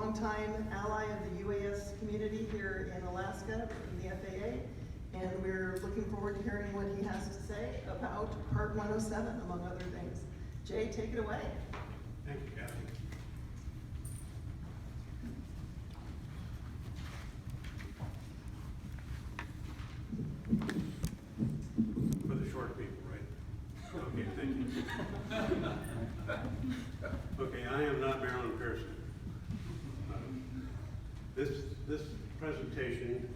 longtime ally of the UAS community here in Alaska, in the FAA, and we're looking forward to hearing what he has to say about Part 107, among other things. Jay, take it away. Thank you, Kathy. For the short people, right? Okay, thank you. Okay, I am not Marilyn Pearson. This presentation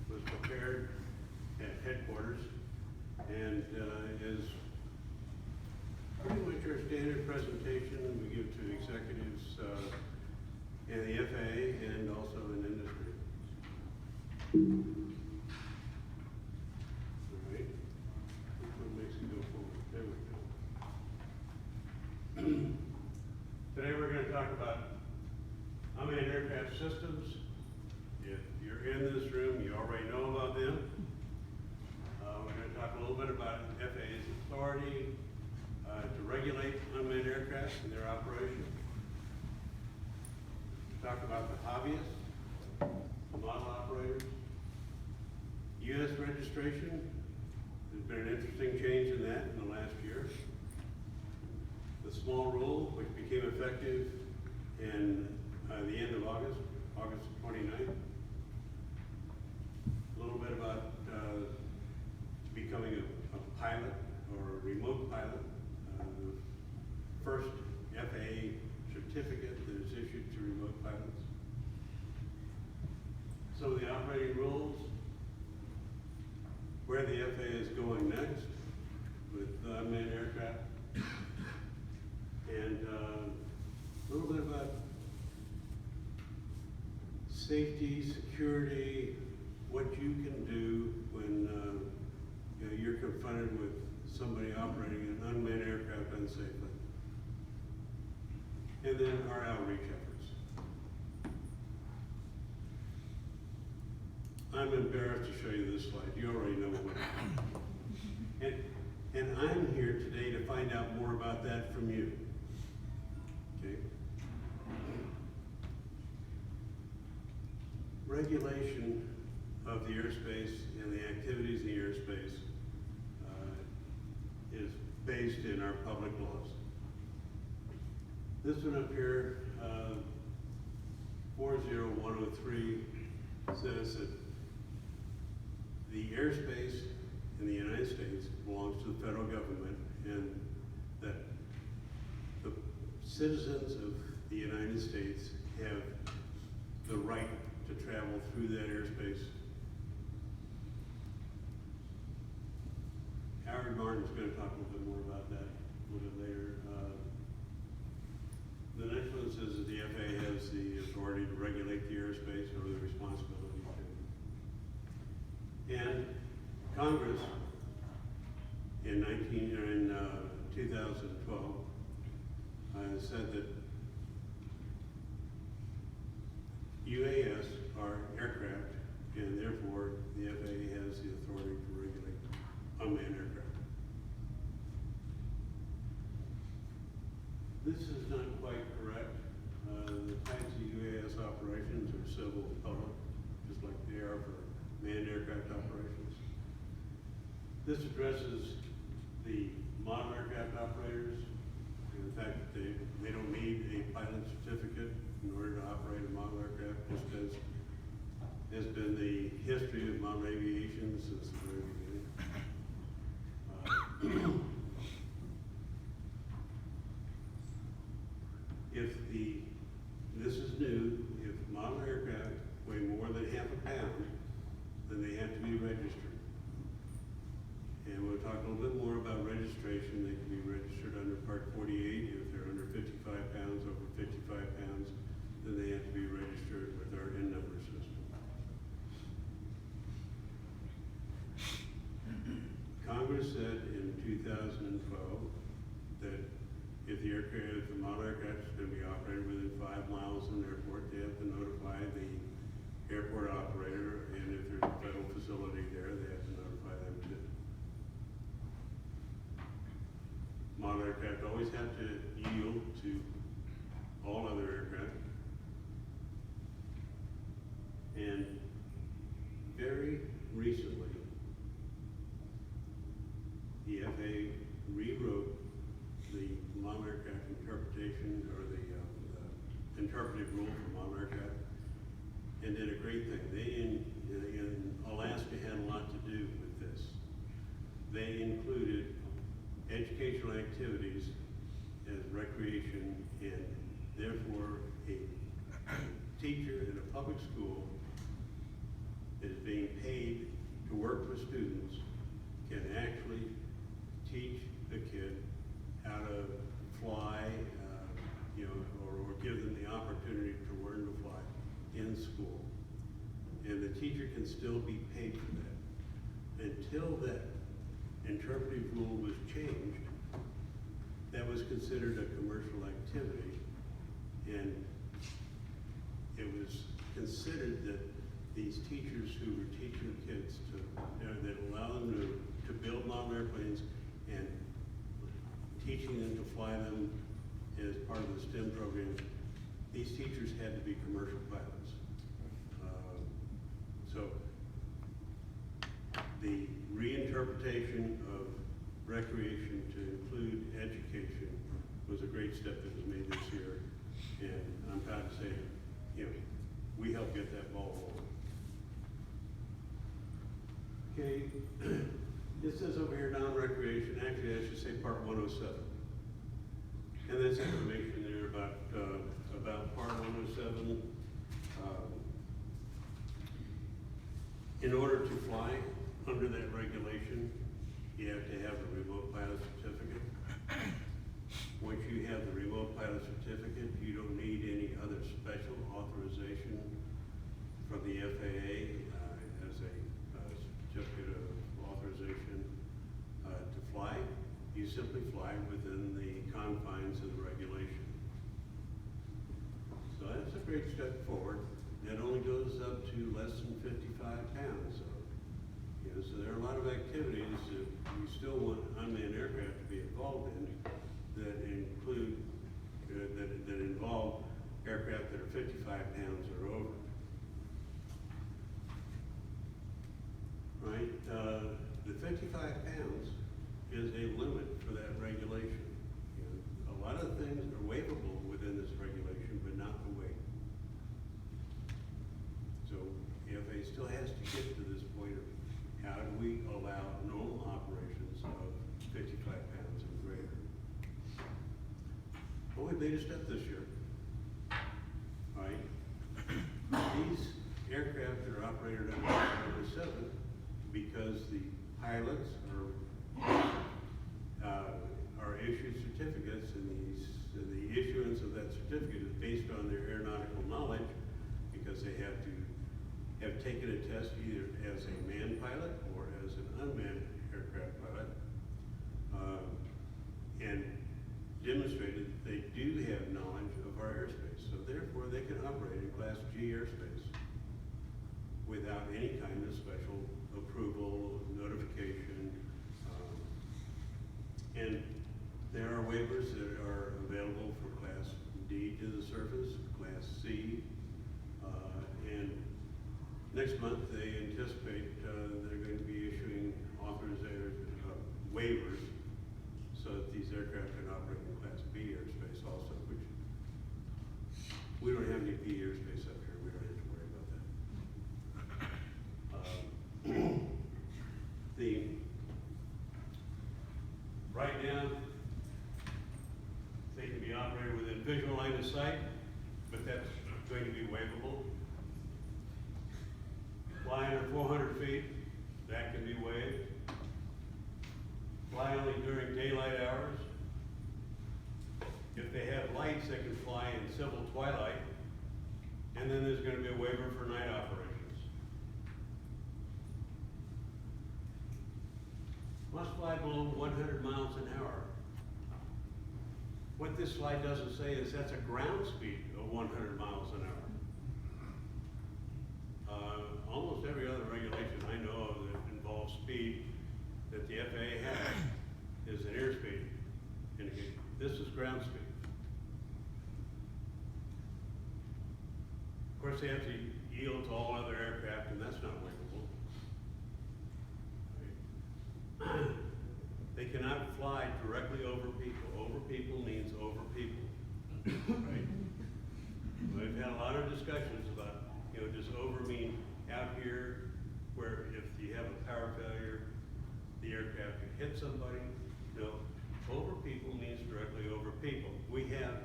was prepared at headquarters and is pretty much our standard presentation we give to executives in the FAA and also in industry. All right, which one makes it go forward? There we go. Today we're going to talk about unmanned aircraft systems. If you're in this room, you already know about them. We're going to talk a little bit about FAA's authority to regulate unmanned aircraft and their operation. Talk about the hobbyists, the model operators, U.S. registration. There's been an interesting change in that in the last year. The small rule, which became effective in the end of August 29th. A little bit about becoming a pilot or a remote pilot. The first FAA certificate that is issued to remote pilots. Some of the operating rules, where the FAA is going next with unmanned aircraft, and a little bit about safety, security, what you can do when you're confronted with somebody operating an unmanned aircraft unsafely. And then our outreach efforts. I'm embarrassed to show you this slide. You already know what it is. And I'm here today to find out more about that from you. Okay? Regulation of the airspace and the activities in the airspace is based in our public laws. This one up here, 40103, says that the airspace in the United States belongs to the federal government, and that the citizens of the United States have the right to travel through that airspace. Howard Martin's going to talk a little bit more about that a little bit later. The next one says that the FAA has the authority to regulate the airspace, or the responsibility to. And Congress in 2012 said that UAS are aircraft, and therefore the FAA has the authority to regulate unmanned aircraft. This is not quite correct. The types of UAS operations are civil and public, just like they are for manned aircraft operations. This addresses the model aircraft operators, and the fact that they don't need a pilot certificate in order to operate a model aircraft, just as has been the history of model aviation since the very beginning. This is new, if model aircraft weigh more than half a pound, then they have to be registered. And we'll talk a little bit more about registration. They can be registered under Part 48. If they're under 55 pounds, over 55 pounds, then they have to be registered with our N-number system. Congress said in 2012 that if the model aircraft is going to be operated within 5 miles of an airport, they have to notify the airport operator, and if there's a federal facility there, they have to notify them too. Model aircraft always have to yield to all other aircraft, interpretive rule for model aircraft and did a great thing. They in Alaska had a lot to do with this. They included educational activities as recreation, and therefore a teacher in a public school that is being paid to work with students can actually teach the kid how to fly, or give them the opportunity to learn to fly in school. And the teacher can still be paid for that. Until that interpretive rule was changed, that was considered a commercial activity, and it was considered that these teachers who were teaching kids that allow them to build model airplanes and teaching them to fly them as part of the STEM program, these teachers had to be commercial pilots. So the reinterpretation of recreation to include education was a great step that was made this year, and I'm proud to say, we helped get that ball rolling. Okay, it says over here non-recreation, actually I should say part 107. And that's information there about part 107. In order to fly under that regulation, you have to have a remote pilot certificate. Once you have the remote pilot certificate, you don't need any other special authorization from the FAA as a certificate of authorization to fly. You simply fly within the confines of the regulation. So that's a great step forward. That only goes up to less than 55 pounds. So there are a lot of activities that we still want unmanned aircraft to be involved in that include, that involve aircraft that are 55 pounds or over. Right? The 55 pounds is a limit for that regulation. A lot of things are waivable within this regulation, but not the weight. So the FAA still has to get to this point of how do we allow normal operations of 55 pounds and greater. Well, we made a step this year. All right? These aircraft that are operated under Part 7, because the pilots are issued certificates, and the issuance of that certificate is based on their aeronautical knowledge, because they have to have taken a test either as a manned pilot or as an unmanned aircraft pilot, and demonstrated that they do have knowledge of our airspace. So therefore, they can operate in Class G airspace without any kind of special approval, notification, and there are waivers that are available for Class D to the surface, Class C, and next month they anticipate they're going to be issuing waivers so that these aircraft can operate in Class B airspace also, which we don't have any B airspace up here. We don't have to worry about that. Right now, they can be operated within visual line of sight, but that's going to be waivable. Fly under 400 feet, that can be waived. Fly only during daylight hours. If they have lights, they can fly in civil twilight. And then there's going to be a waiver for night operations. Must fly below 100 miles an hour. What this slide doesn't say is that's a ground speed of 100 miles an hour. Almost every other regulation I know of that involves speed that the FAA has is an airspeed indicator. This is ground speed. Of course, they have to yield to all other aircraft, and that's not waivable. Right? They cannot fly directly over people. Over people means over people. Right? discussions about, you know, does over mean out here where if you have a power failure, the aircraft could hit somebody? No, over people means directly over people. We have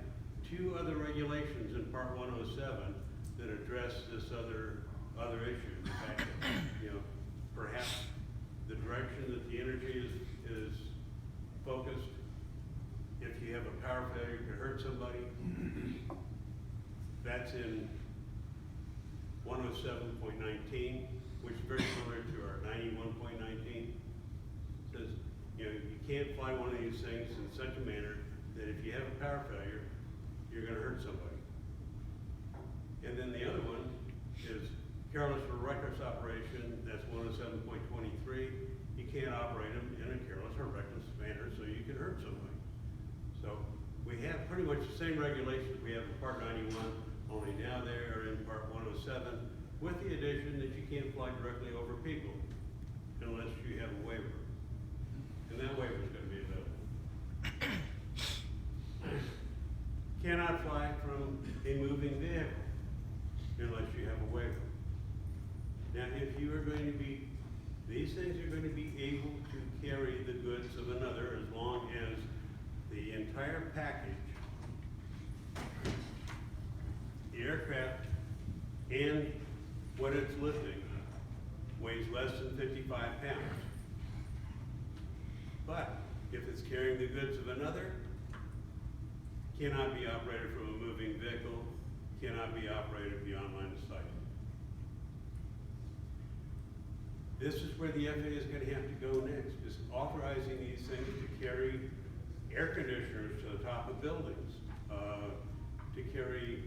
two other regulations in Part 107 that address this other issue. The fact that, you know, perhaps the direction that the energy is focused, if you have a power failure, it could hurt somebody. That's in 107.19, which is very similar to our 91.19. Says, you know, you can't fly one of these things in such a manner that if you have a power failure, you're gonna hurt somebody. And then the other one is careless or reckless operation, that's 107.23. You can't operate them in a careless or reckless manner so you can hurt somebody. So we have pretty much the same regulations we have in Part 91, only now they are in Part 107, with the addition that you can't fly directly over people unless you have a waiver. And that waiver is going to be available. Cannot fly from a moving vehicle unless you have a waiver. Now, if you are going to be, these things are going to be able to carry the goods of another as long as the entire package, the aircraft and what it's lifting, weighs less than 55 pounds. But if it's carrying the goods of another, cannot be operated from a moving vehicle, cannot be operated beyond line of sight. This is where the FAA is going to have to go next, is authorizing these things to carry air conditioners to the top of buildings, to carry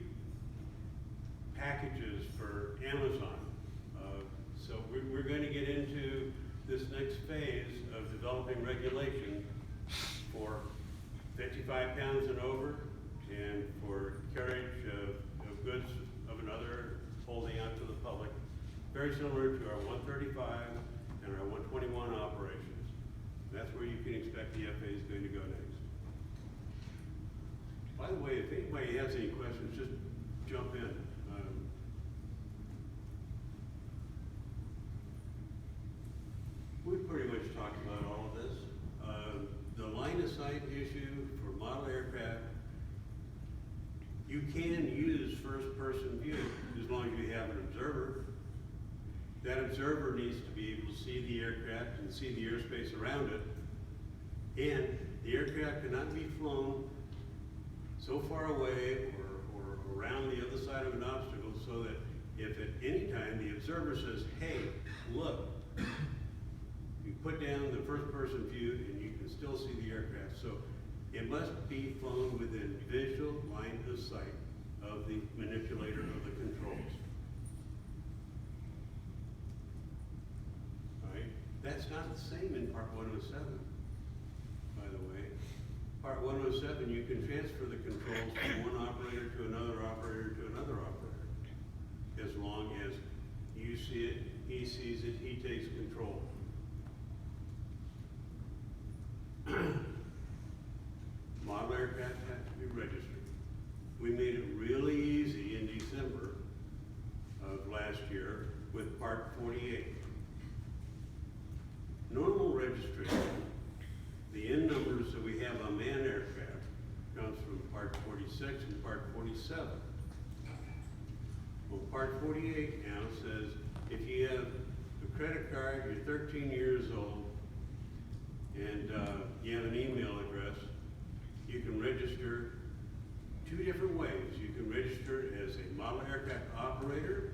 packages for Amazon. So we're going to get into this next phase of developing regulation for 55 pounds and over, and for carriage of goods of another holding out to the public, very similar to our 135 and our 121 operations. That's where you can expect the FAA is going to go next. By the way, if anybody has any questions, just jump in. We've pretty much talked about all of this. The line of sight issue for model aircraft, you can use first person view as long as you have an observer. That observer needs to be able to see the aircraft and see the airspace around it. And the aircraft cannot be flown so far away or around the other side of an obstacle so that if at any time the observer says, hey, look, you put down the first person view and you can still see the aircraft. So it must be flown within visual line of sight of the manipulator of the controls. All right? That's not the same in Part 107, by the way. Part 107, you can transfer the controls from one operator to another operator to another operator, as long as you see it, he sees it, he takes control. Model aircraft have to be registered. We made it really easy in December of last year with Part 48. Normal registration, the N numbers that we have on manned aircraft comes from Part 46 and Part 47. Well, Part 48 now says if you have a credit card, you're 13 years old, and you have an email address, you can register two different ways. You can register as a model aircraft operator,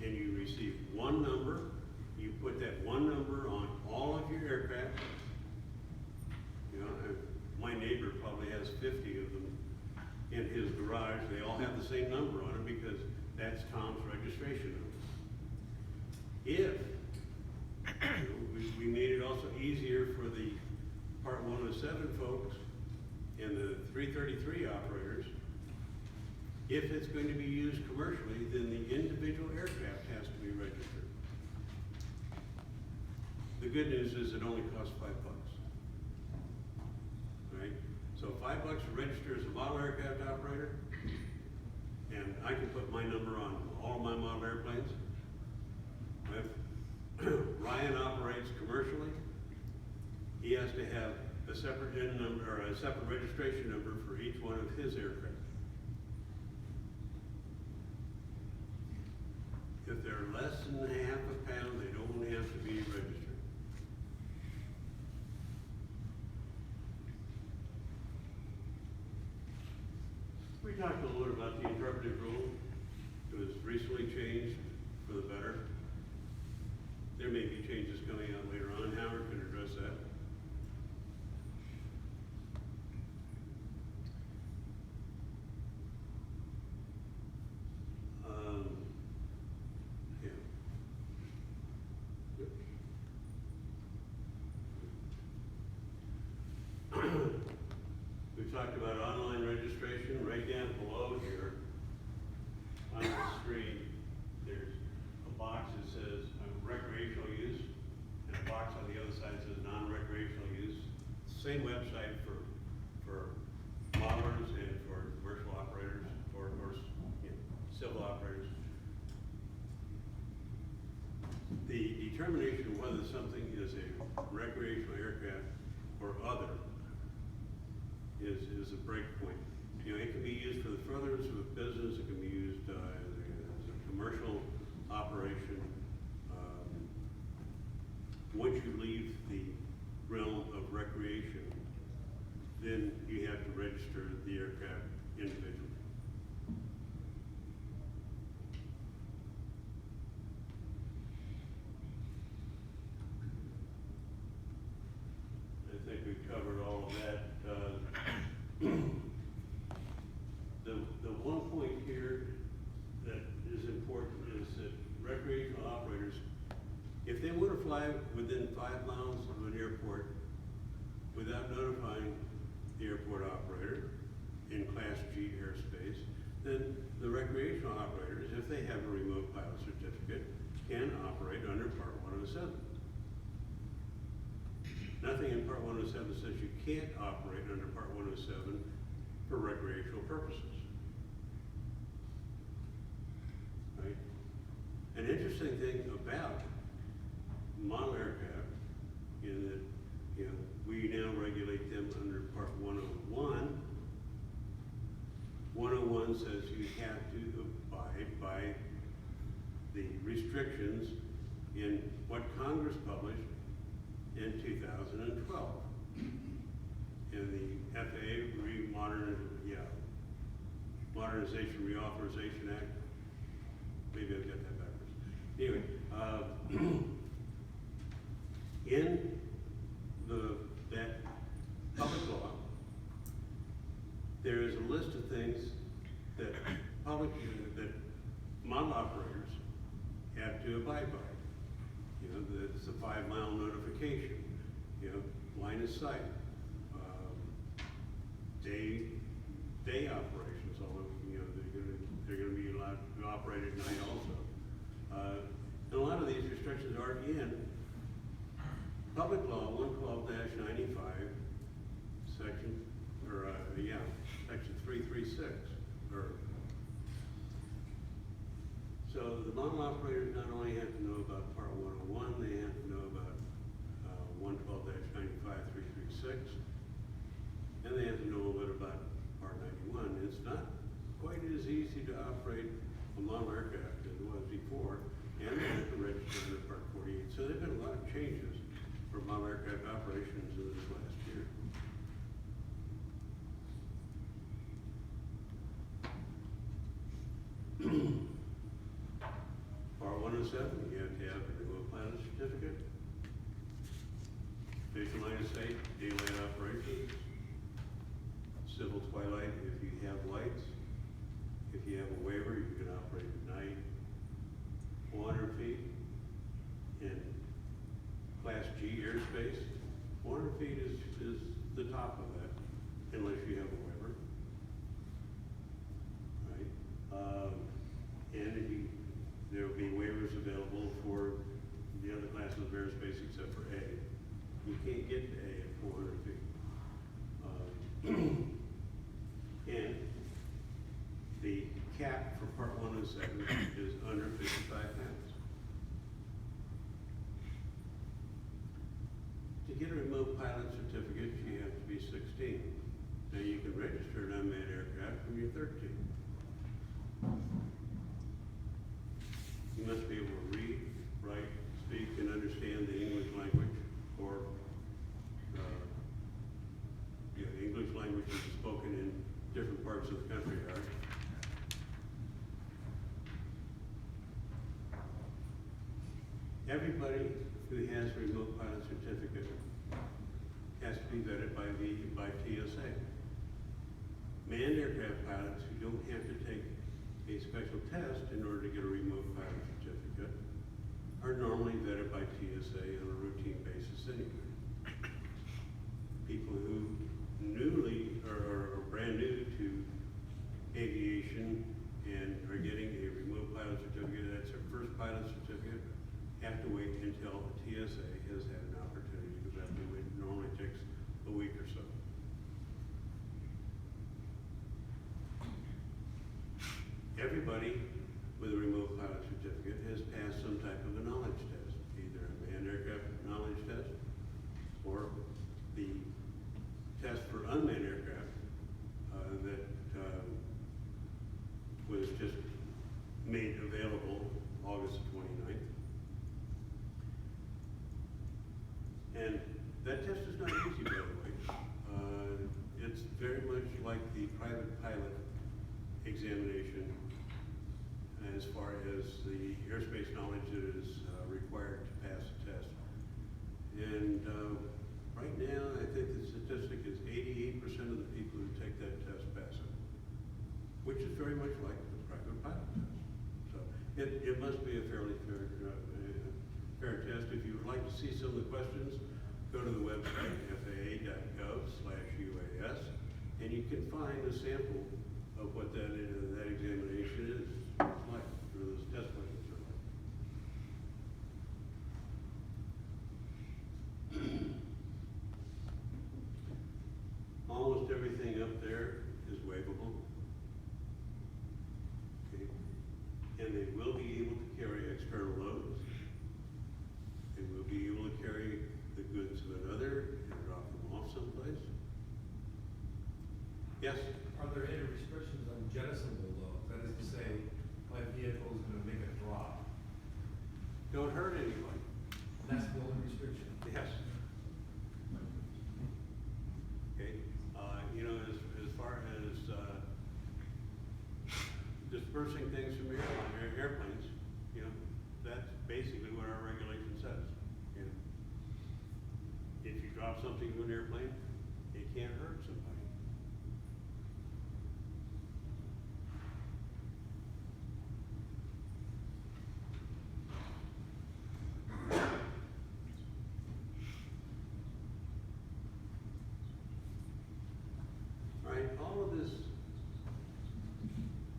and you receive one number. You put that one number on all of your aircraft. You know, my neighbor probably has 50 of them in his garage. They all have the same number on them because that's Tom's registration number. If we made it also easier for the Part 107 folks and the 333 operators. If it's going to be used commercially, then the individual aircraft has to be registered. The good news is it only costs $5. Right? So $5 to register as a model aircraft operator, and I can put my number on all of my model airplanes. If Ryan operates commercially, he has to have a separate VIN number, or a separate registration number for each one of his aircraft. If they're less than half a pound, they don't have to be registered. We talked a little bit about the interpretive rule. It was recently changed for the better. There may be changes coming out later on. Howard can address that. Yeah. We talked about online registration. Right down below here on the screen, there's a box that says recreational use, and a box on the other side says non-recreational use. Same website for modelers and for commercial operators, or civil operators. The determination of whether something is a recreational aircraft or other is a break point. You know, it can be used for the furtherance of a business, it can be used as a commercial operation. Once you leave the realm of recreation, then you have to register the aircraft individually. I think we've covered all of that. The one point here that is important is that recreational operators, if they want to fly within 5 miles of an airport without notifying the airport operator in Class G airspace, then the recreational operators, if they have a remote pilot certificate, can operate under Part 107. Nothing in Part 107 says you can't operate under Part 107 for recreational purposes. Right? An interesting thing about model aircraft in that, you know, we now regulate them under Part 101. 101 says you have to abide by the restrictions in what Congress published in 2012. In the FAA Modernization Reauthorization Act. Maybe I've got that backwards. Anyway, in that public law, there is a list of things that that model operators have to abide by. You know, it's the 5-mile notification, you know, line of sight, day operations, although, you know, they're gonna be allowed to operate at night also. And a lot of these restrictions are in Public Law 112-95, section 336, so the model operators not only have to know about Part 101, they have to know about 112-95, 336, and they have to know a little bit about Part 91. It's not quite as easy to operate a model aircraft as it was before, and they have to register under Part 48. So there've been a lot of changes for model aircraft operations in this last year. Part 107, you have to have a remote pilot certificate, visual line of sight, daylight operations, civil twilight if you have lights. If you have a waiver, you can operate at night. 400 feet in Class G airspace. 400 feet is the top of that, unless you have a waiver. Right? And there will be waivers available for the other classes of airspace except for A. You can't get to A at 400 feet. And the cap for Part 107 is under 55 pounds. To get a remote pilot certificate, you have to be 16. Now you can register an unmanned aircraft when you're 13. You must be able to read, write, speak, and understand the English language, or the English language is spoken in different parts of the country are. Everybody who has a remote pilot certificate has to be vetted by TSA. Manned aircraft pilots who don't have to take a special test in order to get a remote pilot certificate are normally vetted by TSA on a routine basis anyway. People who newly are brand new to aviation and are getting a remote pilot certificate, that's their first pilot certificate, have to wait until TSA has had an opportunity to vet them. It normally takes a week or so. Everybody with a remote pilot certificate has passed some type of a knowledge test, either a manned aircraft knowledge test or the test for unmanned aircraft that was just made available August 29th. And that test is not easy, by the way. It's very much like the private pilot examination as far as the airspace knowledge that is required to pass the test. And right now, I think the statistic is 88% of the people who take that test pass it, which is very much like the private pilot test. So it must be a fairly fair test. If you would like to see some of the questions, go to the website, faa.gov/UAS, and you can find a sample of what that examination is like, or those test questions are like. Almost everything up there is waivable. Okay. And they will be able to carry external loads. They will be able to carry the goods of another and drop them off someplace. Yes? Are there any restrictions on jettisonable loads? That is to say, my vehicle is going to make a drop. Don't hurt anyone. That's the only restriction. Yes. Okay. You know, as far as dispersing things from airplanes, you know, that's basically what our regulation says. You know, if you drop something from an airplane, it can't hurt somebody.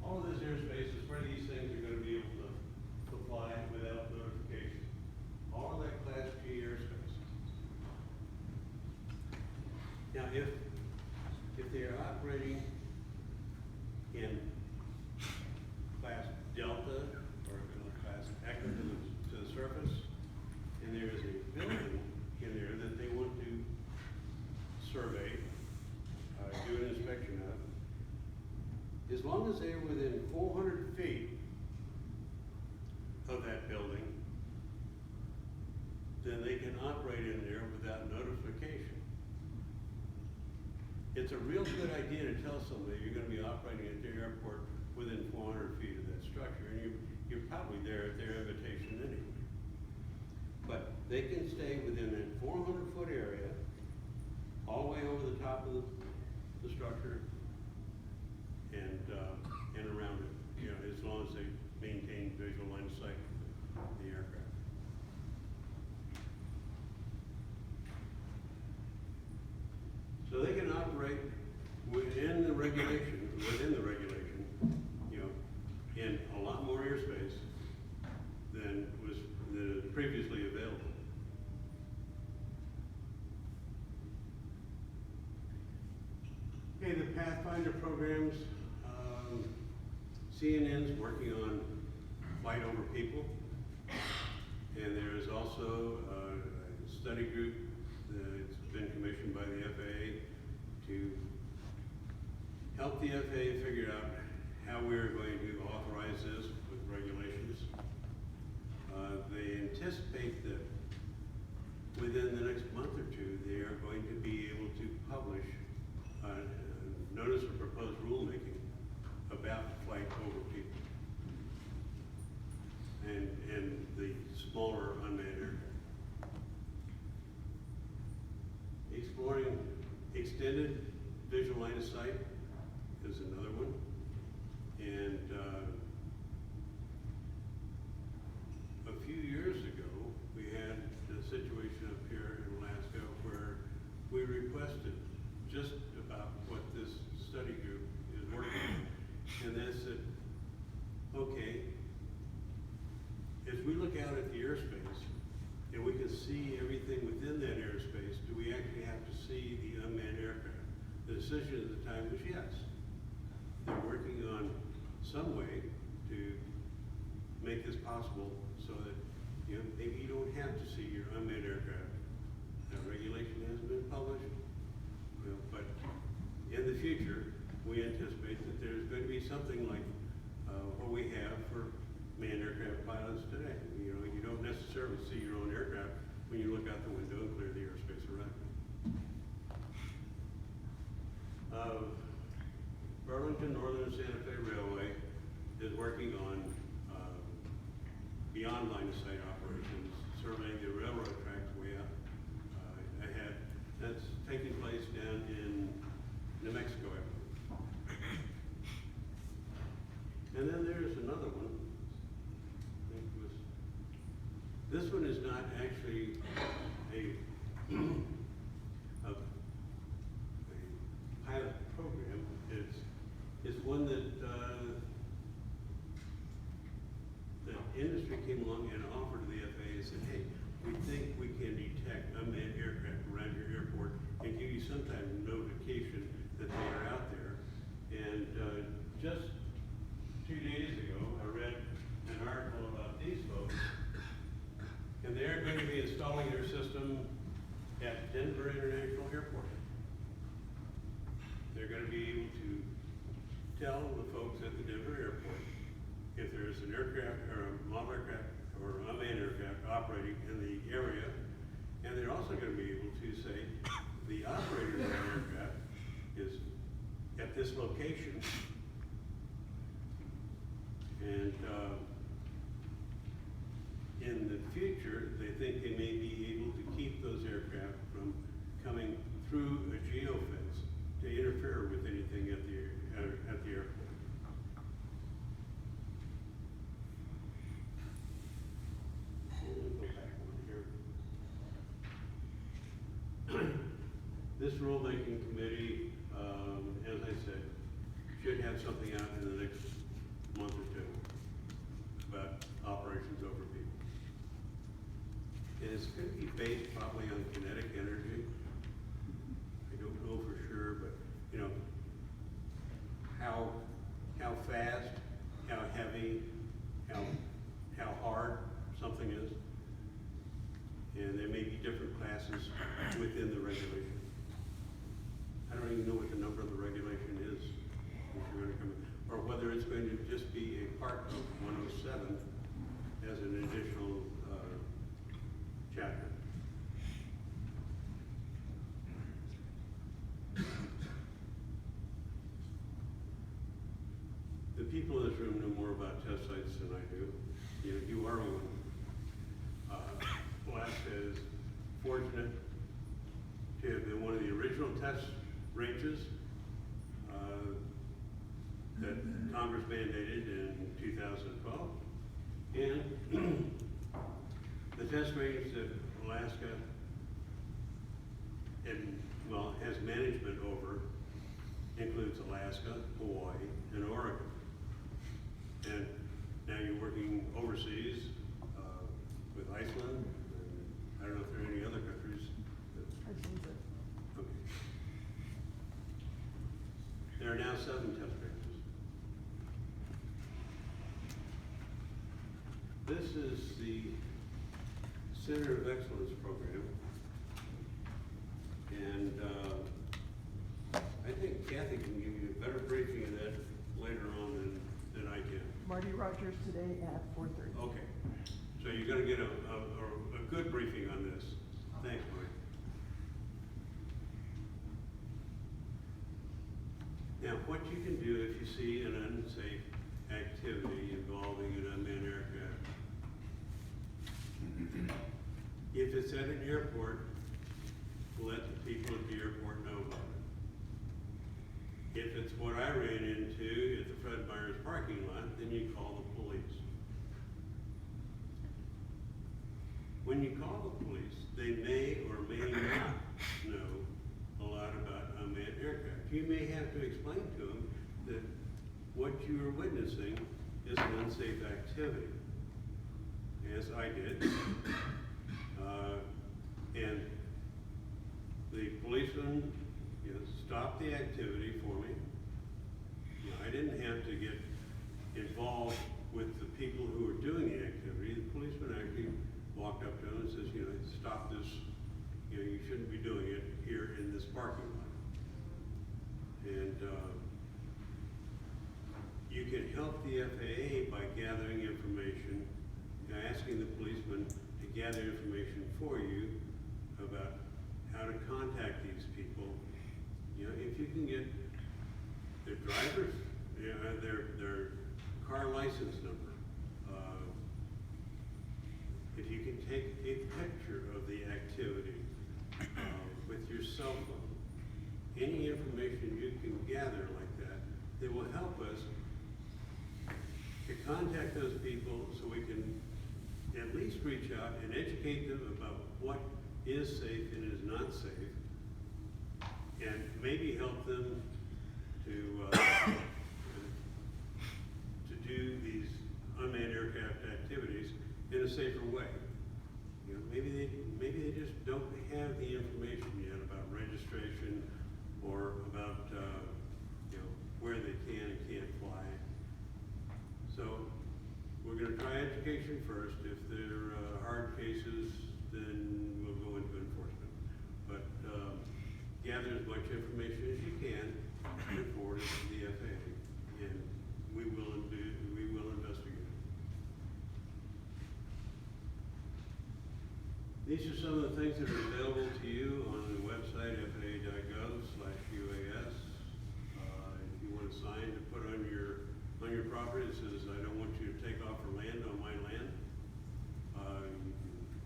All of this airspace is where these things are going to be able to fly without notification. All of that Class G airspace. Now, if they are operating in Class Delta or Class Echo to the surface, and there is a building in there that they want to survey, do an inspection of, as long as they're within 400 feet of that building, then they can operate in there without notification. It's a real good idea to tell somebody you're going to be operating at the airport within 400 feet of that structure, and you're probably there at their invitation anyway. But they can stay within that 400-foot area, all the way over the top of the structure, and around it, you know, as long as they maintain visual line of sight of the aircraft. So they can operate within the regulation, you know, in a lot more airspace than was previously available. Okay, the Pathfinder programs CNN's working on flight over people. And there is also a study group that's been commissioned by the FAA to help the FAA figure out how we're going to authorize this with regulations. They anticipate that within the next month or two, they are going to be able to publish a notice of proposed rulemaking about flight over people and the smaller unmanned aircraft. Exploring extended visual line of sight is another one. And a few years ago, we had a situation up here in Alaska where we requested just about what this study group is working on. And they said, okay, as we look out at the airspace and we can see everything within that airspace, do we actually have to see the unmanned aircraft? The decision at the time was yes. They're working on some way to make this possible so that maybe you don't have to see your unmanned aircraft. That regulation hasn't been published, but in the future, we anticipate that there's going to be something like what we have for manned aircraft pilots today. You don't necessarily see your own aircraft when you look out the window and clear the airspace around you. Burlington Northern Santa Fe Railway is working on beyond line of sight operations, surveying the railroad tracks way up ahead. That's taking place down in New Mexico, I believe. And then there's another one. I think it was, this one is not actually a pilot program. It's one that the industry came along and offered to the FAA and said, hey, we think we can detect unmanned aircraft around your airport and give you some type of notification that they are out there. And just 2 days ago, I read an article about these folks, and they're going to be installing their system at Denver International Airport. They're going to be able to tell the folks at the Denver airport if there's an aircraft or a model aircraft or unmanned aircraft operating in the area, and they're also going to be able to say the operator of the aircraft is at this location, and in the future, they think they may be able to keep those aircraft from coming through a geofence to interfere with anything at the airport. Let me go back one here. This rulemaking committee, as I said, should have something out in the next month or two about operations over people. And it's going to be based probably on kinetic energy. I don't know for sure, but how fast, how heavy, how hard something is. And there may be different classes within the regulation. I don't even know what the number of the regulation is, if you're going to come in, or whether it's going to just be a part of 107 as an additional chapter. The people in this room know more about test sites than I do. You are one. Alaska is fortunate to have been one of the original test ranges that Congress mandated in 2012. And the test range that Alaska has management over includes Alaska, Hawaii, and Oregon. And now you're working overseas with Iceland. And I don't know if there are any other countries. Okay. There are now 7 test ranges. This is the Center of Excellence program. And I think Kathy can give you a better briefing of that later on than I can. Marty Rogers today at 4:30. Okay, so you're gonna get a good briefing on this. Thanks, Mike. Now, what you can do if you see an unsafe activity involving an unmanned aircraft, if it's at an airport, let the people at the airport know about it. If it's what I ran into at the Fred Meyer's parking lot, then you call the police. When you call the police, they may or may not know a lot about unmanned aircraft. You may have to explain to them that what you are witnessing is an unsafe activity, as I did. And the policeman, stopped the activity for me. I didn't have to get involved with the people who were doing the activity. The policeman actually walked up to him and says, stop this. You shouldn't be doing it here in this parking lot. And you can help the FAA by gathering information, asking the policeman to gather information for you about how to contact these people. If you can get their drivers, their car license number, if you can take a picture of the activity with your cell phone, any information you can gather like that will help us to contact those people so we can at least reach out and educate them about what is safe and is not safe, and maybe help them to do these unmanned aircraft activities in a safer way. Maybe they just don't have the information yet about registration or about where they can and can't fly. So we're going to try education first. If there are hard cases, then we'll go into enforcement. But gather as much information as you can and forward it to the FAA, and we will investigate it. These are some of the things that are available to you on the website, faa.gov/UAS. If you want a sign to put on your property that says, "I don't want you to take off or land on my land,"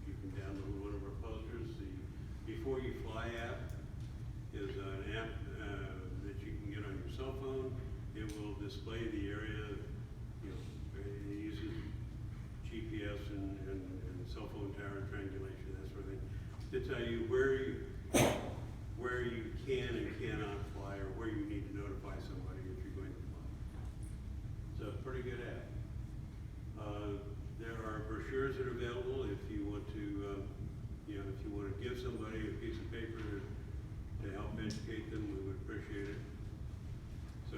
you can download one of our posters. The Before You Fly app is an app that you can get on your cell phone. It will display the area. It uses GPS and cell phone tower triangulation, that sort of thing, to tell you where you can and cannot fly, or where you need to notify somebody if you're going to fly. So pretty good app. There are brochures that are available if you want to, give somebody a piece of paper to help educate them. We would appreciate it. So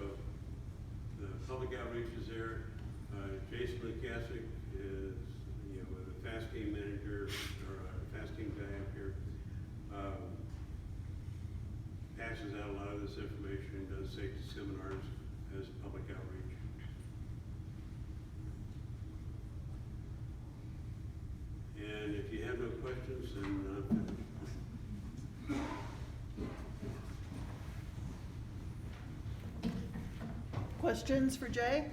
the public outreach is there. Jason McCassick is, the fast team manager, or fast team guy up here. Passes out a lot of this information, does safety seminars as public outreach. And if you have no questions, then I'm finished. Questions for Jay?